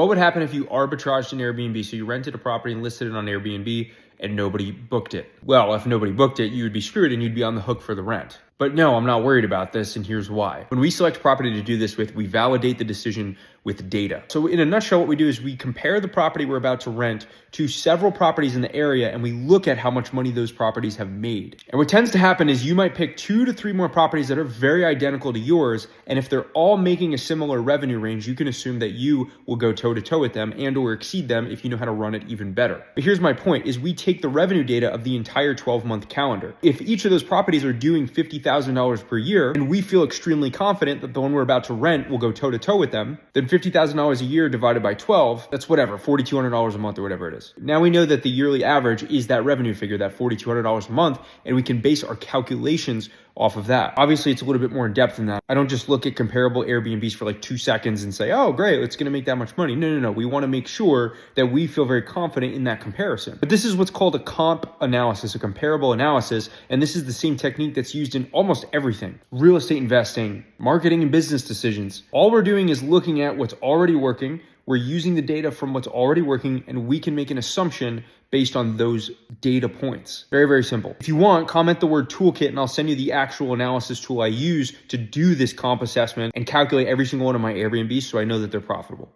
What would happen if you arbitraged an Airbnb? So you rented a property and listed it on Airbnb and nobody booked it. Well, if nobody booked it, you would be screwed and you'd be on the hook for the rent. But no, I'm not worried about this, and here's why. When we select property to do this with, we validate the decision with data. So in a nutshell, what we do is we compare the property we're about to rent to several properties in the area, and we look at how much money those properties have made. And what tends to happen is you might pick 2 to 3 more properties that are very identical to yours, and if they're all making a similar revenue range, you can assume that you will go toe-to-toe with them and or exceed them if you know how to run it even better. But here's my point, is we take the revenue data of the entire 12-month calendar. If each of those properties are doing $50,000 per year, and we feel extremely confident that the one we're about to rent will go toe-to-toe with them, then $50,000 a year divided by 12, that's whatever, $4,200 a month or whatever it is. Now we know that the yearly average is that revenue figure, that $4,200 a month, and we can base our calculations off of that. Obviously, it's a little bit more in depth than that. I don't just look at comparable Airbnbs for like 2 seconds and say, oh, great, it's going to make that much money. No. We want to make sure that we feel very confident in that comparison. But this is what's called a comp analysis, a comparable analysis. And this is the same technique that's used in almost everything. Real estate investing, marketing and business decisions. All we're doing is looking at what's already working. We're using the data from what's already working, and we can make an assumption based on those data points. Very, very simple. If you want, comment the word toolkit and I'll send you the actual analysis tool I use to do this comp assessment and calculate every single one of my Airbnbs so I know that they're profitable.